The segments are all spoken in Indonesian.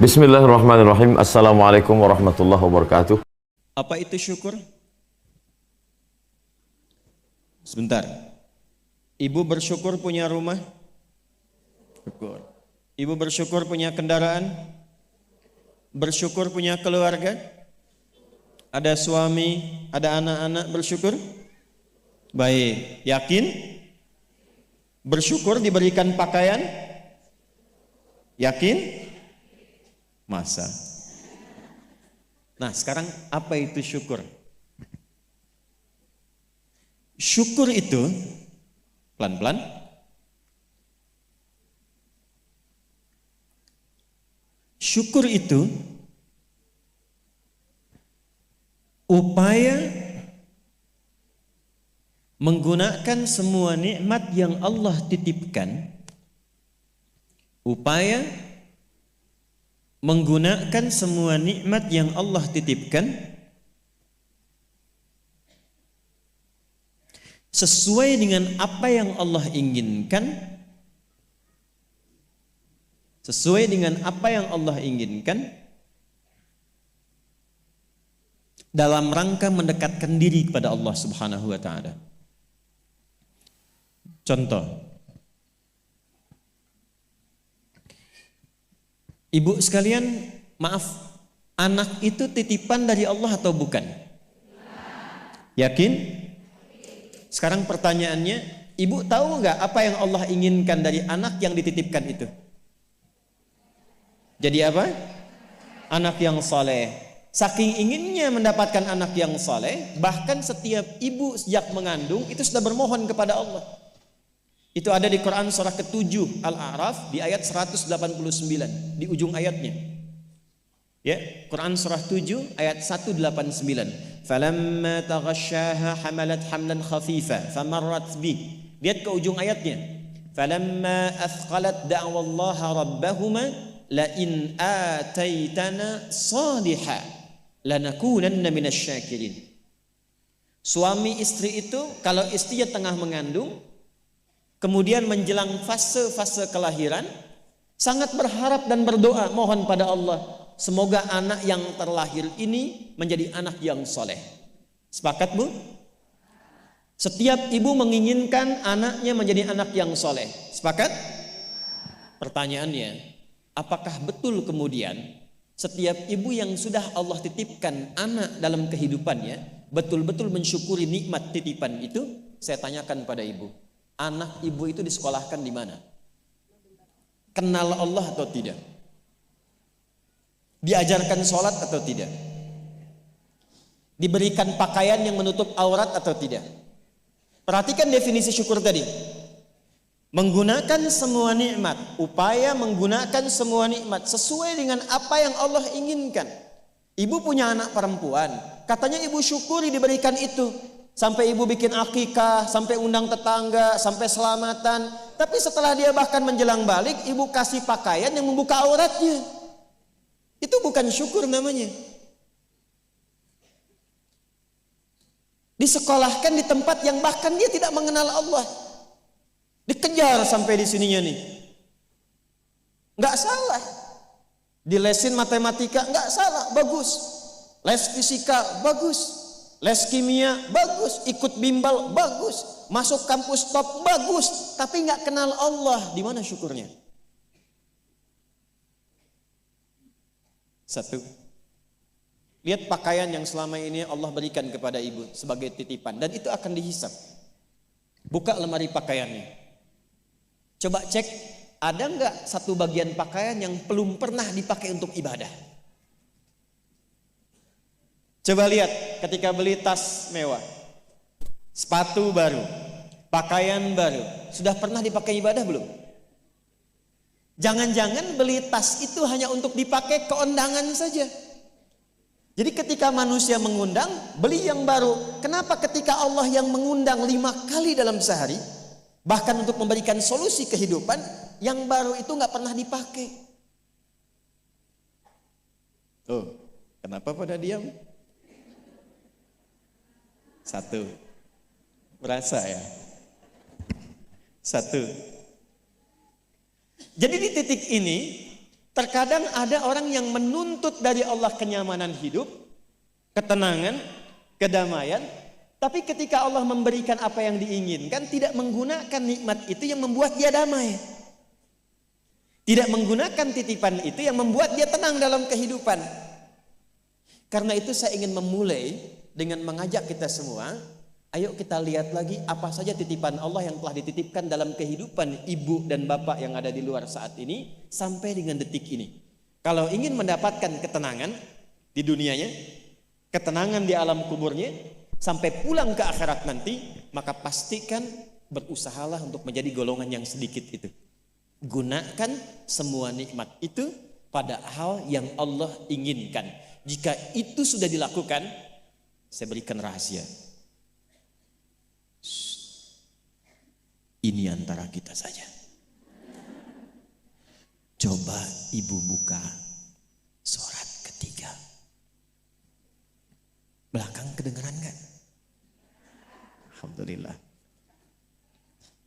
Bismillahirrahmanirrahim. Assalamualaikum warahmatullahi wabarakatuh. Apa itu syukur? Sebentar. Ibu bersyukur punya rumah? Syukur. Ibu bersyukur punya kendaraan? Bersyukur punya keluarga? Ada suami, ada anak-anak, bersyukur? Baik. Yakin? Bersyukur diberikan pakaian? Yakin? Masa. Nah, sekarang apa itu syukur? Syukur itu pelan-pelan syukur itu upaya menggunakan semua nikmat yang Allah titipkan, upaya menggunakan semua nikmat yang Allah titipkan sesuai dengan apa yang Allah inginkan, sesuai dengan apa yang Allah inginkan dalam rangka mendekatkan diri kepada Allah Subhanahu wa taala. Contoh, ibu sekalian, maaf, anak itu titipan dari Allah atau bukan? Yakin? Sekarang pertanyaannya, ibu tahu nggak apa yang Allah inginkan dari anak yang dititipkan itu? Jadi apa? Anak yang saleh. Saking inginnya mendapatkan anak yang saleh, bahkan setiap ibu sejak mengandung itu sudah bermohon kepada Allah. Itu ada di Quran surah ke-7 Al-A'raf di ayat 189 di ujung ayatnya. Ya, Quran surah 7 ayat 189. Falamma taghasyaha hamalat hamlan khafifa famarrat bih. Lihat ke ujung ayatnya. Falamma athqalat da'wallaha rabbahuma la in ataitana saliha lanakunanna minasyakirin. Suami istri itu kalau istrinya tengah mengandung kemudian menjelang fase-fase kelahiran sangat berharap dan berdoa mohon pada Allah semoga anak yang terlahir ini menjadi anak yang soleh. Sepakat bu? Setiap ibu menginginkan anaknya menjadi anak yang soleh. Sepakat? Pertanyaannya, apakah betul kemudian setiap ibu yang sudah Allah titipkan anak dalam kehidupannya betul-betul mensyukuri nikmat titipan itu? Saya tanyakan pada ibu, anak ibu itu disekolahkan di mana? Kenal Allah atau tidak? Diajarkan sholat atau tidak? Diberikan pakaian yang menutup aurat atau tidak? Perhatikan definisi syukur tadi. Menggunakan semua nikmat, upaya menggunakan semua nikmat sesuai dengan apa yang Allah inginkan. Ibu punya anak perempuan, katanya ibu syukuri diberikan itu. Sampai ibu bikin akikah, sampai undang tetangga, sampai selamatan. Tapi setelah dia bahkan menjelang balik, ibu kasih pakaian yang membuka auratnya. Itu bukan syukur namanya. Disekolahkan di tempat yang bahkan dia tidak mengenal Allah. Dikejar sampai di sininya nih. Nggak salah. Dilesin matematika, nggak salah, bagus. Les fisika, bagus. Les kimia, bagus. Ikut bimbel, bagus. Masuk kampus top, bagus. Tapi nggak kenal Allah, di mana syukurnya? Satu, lihat pakaian yang selama ini Allah berikan kepada ibu sebagai titipan dan itu akan dihisap. Buka lemari pakaiannya. Coba cek, ada nggak satu bagian pakaian yang belum pernah dipakai untuk ibadah? Coba lihat ketika beli tas mewah, sepatu baru, pakaian baru, sudah pernah dipakai ibadah belum? Jangan-jangan beli tas itu hanya untuk dipakai keundangan saja. Jadi ketika manusia mengundang, beli yang baru. Kenapa ketika Allah yang mengundang 5 kali dalam sehari, bahkan untuk memberikan solusi kehidupan, yang baru itu nggak pernah dipakai? Oh, kenapa pada diam? Satu, berasa ya? Satu. Jadi di titik ini Terkadang ada orang yang menuntut dari Allah kenyamanan hidup, ketenangan, kedamaian, tapi ketika Allah memberikan apa yang diinginkan, tidak menggunakan nikmat itu yang membuat dia damai. Tidak menggunakan titipan itu yang membuat dia tenang dalam kehidupan. Karena itu saya ingin memulai dengan mengajak kita semua, ayo kita lihat lagi apa saja titipan Allah yang telah dititipkan dalam kehidupan ibu dan bapak yang ada di luar saat ini sampai dengan detik ini. Kalau ingin mendapatkan ketenangan di dunianya, ketenangan di alam kuburnya, sampai pulang ke akhirat nanti, maka pastikan berusahalah untuk menjadi golongan yang sedikit itu. Gunakan semua nikmat itu pada hal yang Allah inginkan. Jika itu sudah dilakukan, saya berikan rahasia. Ini antara kita saja. Coba ibu buka surat ketiga. Belakang kedengeran kan? Alhamdulillah.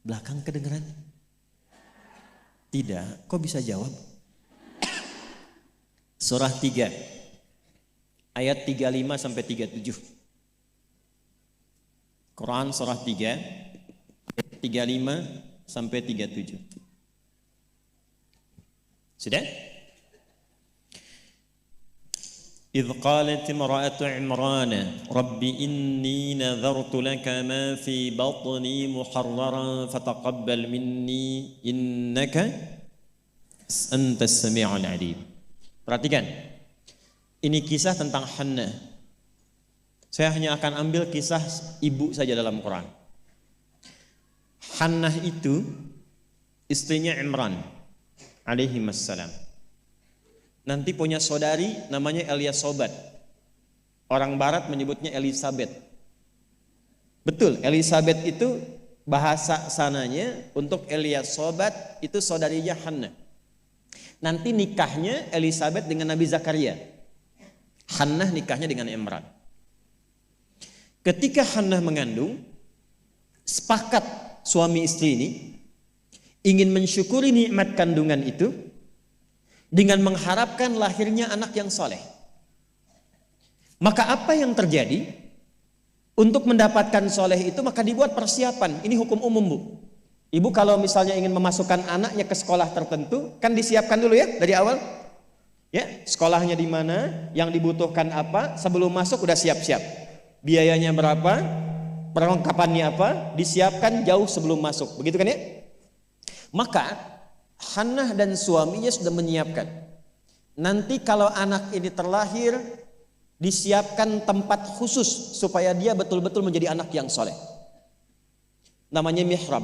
Belakang kedengeran? Tidak. Kok bisa jawab? Surah 3 ayat 35 sampai 37. Quran surah 3 35 sampai 37. Sudah? إذ قالت امرأة عمران رب إني نذرت لك ما في بطني محررا فتقبل مني إنك أنت السميع العليم. Perhatikan, ini kisah tentang Hannah. Saya hanya akan ambil kisah ibu saja dalam Quran. Hannah itu istrinya Imran alaihi wassalam. Nanti punya saudari namanya Eliasobat. Orang barat menyebutnya Elizabeth. Betul, Elizabeth itu bahasa sananya untuk Eliasobat itu saudarinya Hannah. Nanti nikahnya Elizabeth dengan Nabi Zakaria. Hannah nikahnya dengan Imran. Ketika Hannah mengandung, sepakat suami istri ini ingin mensyukuri nikmat kandungan itu dengan mengharapkan lahirnya anak yang soleh. Maka apa yang terjadi? Untuk mendapatkan soleh itu maka dibuat persiapan. Ini hukum umum, Bu. Ibu kalau misalnya ingin memasukkan anaknya ke sekolah tertentu, kan disiapkan dulu ya dari awal. Ya, sekolahnya di mana, yang dibutuhkan apa, sebelum masuk udah siap-siap. Biayanya berapa, perlengkapannya apa, disiapkan jauh sebelum masuk. Begitu kan ya? Maka Hannah dan suaminya sudah menyiapkan. Nanti kalau anak ini terlahir, disiapkan tempat khusus supaya dia betul-betul menjadi anak yang soleh. Namanya mihrab.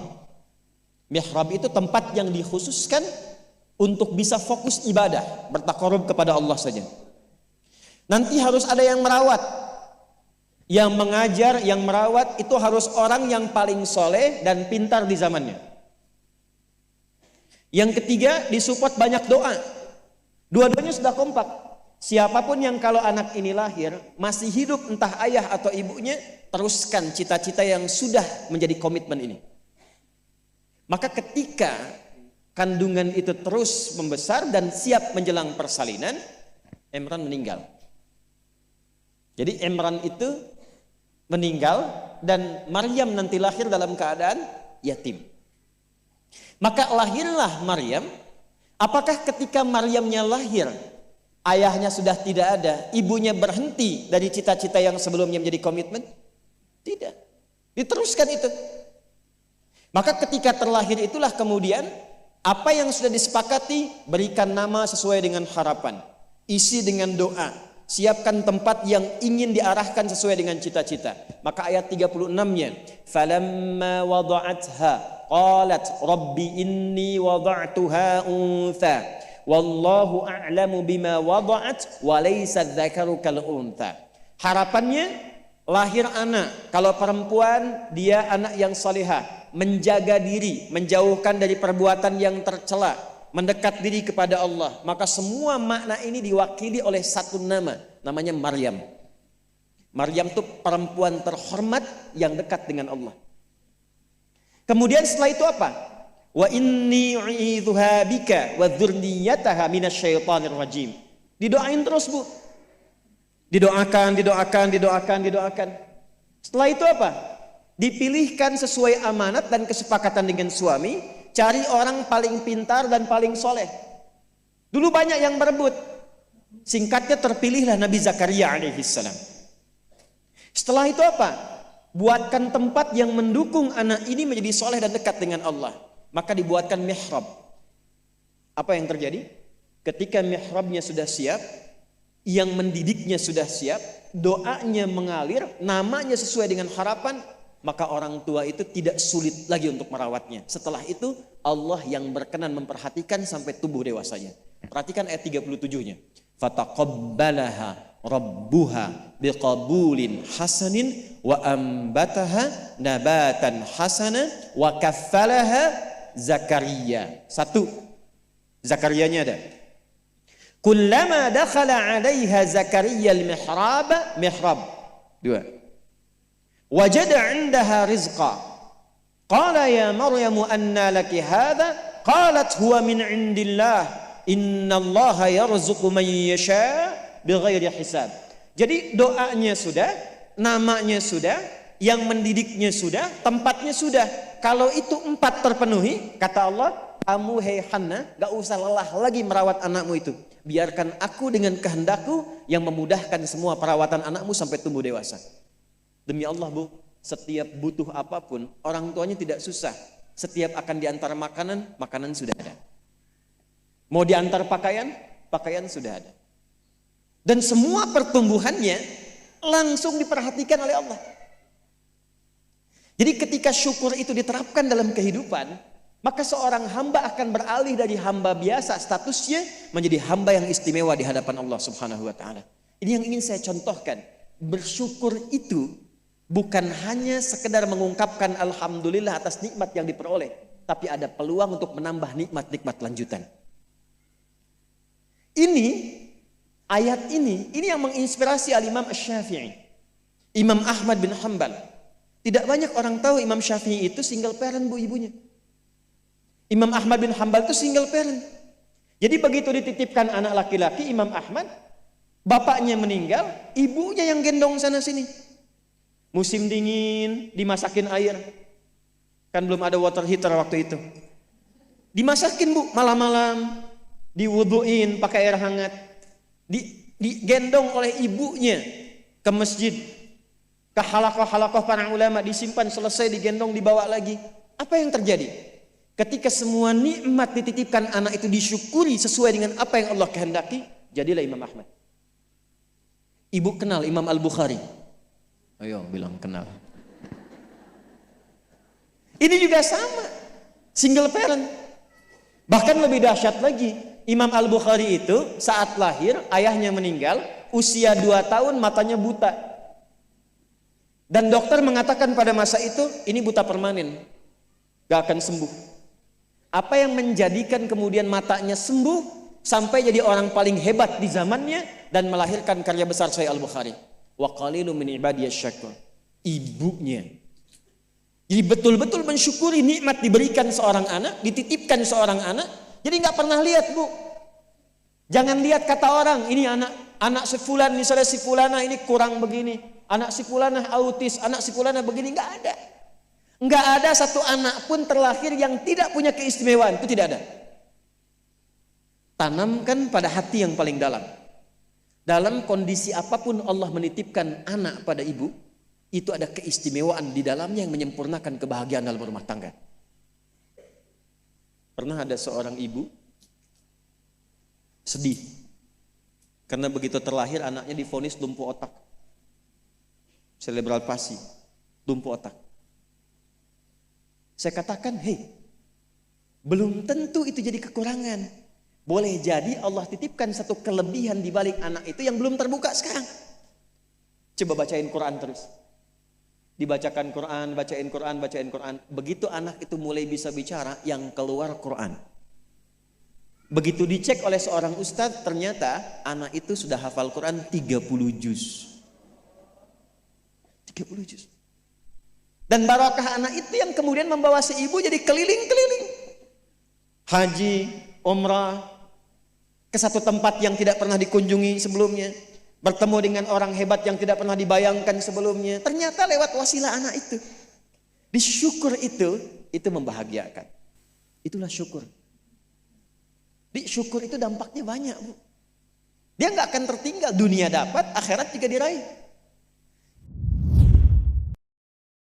Mihrab itu tempat yang dikhususkan untuk bisa fokus ibadah, bertakarub kepada Allah saja. Nanti harus ada yang merawat. Yang mengajar, yang merawat itu harus orang yang paling soleh dan pintar di zamannya. Yang ketiga, disupport banyak doa. Dua-duanya sudah kompak. Siapapun yang kalau anak ini lahir masih hidup entah ayah atau ibunya, teruskan cita-cita yang sudah menjadi komitmen ini. Maka ketika kandungan itu terus membesar dan siap menjelang persalinan, Imran meninggal. Jadi Imran itu meninggal dan Maryam nanti lahir dalam keadaan yatim. Maka lahirlah Maryam. Apakah ketika Maryamnya lahir, ayahnya sudah tidak ada, ibunya berhenti dari cita-cita yang sebelumnya menjadi komitmen? Tidak. Diteruskan itu. Maka ketika terlahir itulah kemudian apa yang sudah disepakati, berikan nama sesuai dengan harapan, isi dengan doa, siapkan tempat yang ingin diarahkan sesuai dengan cita-cita. Maka ayat 36-nya, falamma wada'atha qalat rabbi inni wada'tuha untha wallahu a'lamu bima wada'at wa laysa dzakaru kal untha. Harapannya lahir anak, kalau perempuan dia anak yang salihah, menjaga diri, menjauhkan dari perbuatan yang tercela, mendekat diri kepada Allah. Maka semua makna ini diwakili oleh satu nama, namanya Maryam. Maryam itu perempuan terhormat yang dekat dengan Allah. Kemudian setelah itu apa? wa inni u'idzuha bika wa dzurriyyataha minasyaitonir rajim. Didoain terus, Bu. Didoakan. Setelah itu apa? Dipilihkan sesuai amanat dan kesepakatan dengan suami, cari orang paling pintar dan paling soleh. Dulu banyak yang berebut. Singkatnya terpilihlah Nabi Zakaria alaihissalam. Setelah itu apa? Buatkan tempat yang mendukung anak ini menjadi soleh dan dekat dengan Allah. Maka dibuatkan mihrab. Apa yang terjadi? Ketika mihrabnya sudah siap, yang mendidiknya sudah siap, doanya mengalir, namanya sesuai dengan harapan, maka orang tua itu tidak sulit lagi untuk merawatnya. Setelah itu Allah yang berkenan memperhatikan sampai tumbuh dewasanya. Perhatikan ayat 37-nya. Fataqabbalaha rabbuha biqabulin hasanin wa ambataha nabatan hasana wa kaffalaha Zakaria. Satu, Zakariyanya ada. Kullama dakhala 'alaiha Zakaria al-mihrab. Dua. Wajada 'indaha rizqa. Qala ya Maryamu anna laki hadha? Qalat huwa min 'indillah. Innallaha yarzuqu man yasha bighairi hisab. Jadi doanya sudah, namanya sudah, yang mendidiknya sudah, tempatnya sudah. Kalau itu 4 terpenuhi, kata Allah, kamu hei Hannah, gak usah lelah lagi merawat anakmu itu. Biarkan aku dengan kehendakku yang memudahkan semua perawatan anakmu sampai tumbuh dewasa. Demi Allah, Bu, setiap butuh apapun, orang tuanya tidak susah. Setiap akan diantar makanan, makanan sudah ada. Mau diantar pakaian, pakaian sudah ada. Dan semua pertumbuhannya langsung diperhatikan oleh Allah. Jadi ketika syukur itu diterapkan dalam kehidupan, maka seorang hamba akan beralih dari hamba biasa statusnya menjadi hamba yang istimewa di hadapan Allah Subhanahu wa taala. Ini yang ingin saya contohkan. Bersyukur itu bukan hanya sekedar mengungkapkan alhamdulillah atas nikmat yang diperoleh, tapi ada peluang untuk menambah nikmat-nikmat lanjutan. Ini ayat ini yang menginspirasi Al-Imam Asy-Syafi'i, Imam Ahmad bin Hanbal. Tidak banyak orang tahu Imam Syafi'i itu single parent, Bu, ibunya. Imam Ahmad bin Hanbal itu single parent. Jadi begitu dititipkan anak laki-laki Imam Ahmad, bapaknya meninggal, ibunya yang gendong sana sini. Musim dingin, dimasakin air. Kan belum ada water heater waktu itu. Dimasakin, Bu, malam-malam. Diwuduin pakai air hangat. Digendong oleh ibunya ke masjid. Ke halakoh-halakoh para ulama, disimpan, selesai digendong, dibawa lagi. Apa yang terjadi? Ketika semua nikmat dititipkan anak itu disyukuri sesuai dengan apa yang Allah kehendaki, jadilah Imam Ahmad. Ibu kenal Imam Al-Bukhari? Ayo bilang kenal. Ini juga sama, single parent. Bahkan lebih dahsyat lagi, Imam Al-Bukhari itu saat lahir ayahnya meninggal, usia 2 tahun, matanya buta. Dan dokter mengatakan pada masa itu ini buta permanen, gak akan sembuh. Apa yang menjadikan kemudian matanya sembuh sampai jadi orang paling hebat di zamannya dan melahirkan karya besar Sahih Al-Bukhari. Wa qalilun min ibadiyasy syakur. Ibunya. Jadi betul-betul mensyukuri nikmat diberikan seorang anak, dititipkan seorang anak. Jadi nggak pernah lihat, Bu. Jangan lihat kata orang, ini anak si fulan, misalnya si fulana ini kurang begini, anak si fulana autis, anak si fulana begini, nggak ada. Nggak ada satu anak pun terlahir yang tidak punya keistimewaan, itu tidak ada. Tanamkan pada hati yang paling dalam. Dalam kondisi apapun Allah menitipkan anak pada ibu, itu ada keistimewaan di dalamnya yang menyempurnakan kebahagiaan dalam rumah tangga. Pernah ada seorang ibu sedih karena begitu terlahir anaknya divonis lumpuh otak, cerebral palsy, lumpuh otak. Saya katakan, hei, belum tentu itu jadi kekurangan. Boleh jadi Allah titipkan satu kelebihan di balik anak itu yang belum terbuka sekarang. Coba bacain Quran terus. Dibacakan Quran, bacain Quran, bacain Quran. Begitu anak itu mulai bisa bicara, yang keluar Quran. Begitu dicek oleh seorang ustadz, ternyata anak itu sudah hafal Quran 30 juz. 30 juz. Dan barakah anak itu yang kemudian membawa si ibu jadi keliling-keliling. haji, umrah, ke satu tempat yang tidak pernah dikunjungi sebelumnya, bertemu dengan orang hebat yang tidak pernah dibayangkan sebelumnya. Ternyata lewat wasilah anak itu. Disyukur itu membahagiakan. Itulah syukur. Syukur itu dampaknya banyak, Bu. Dia nggak akan tertinggal, dunia dapat, akhirat juga diraih.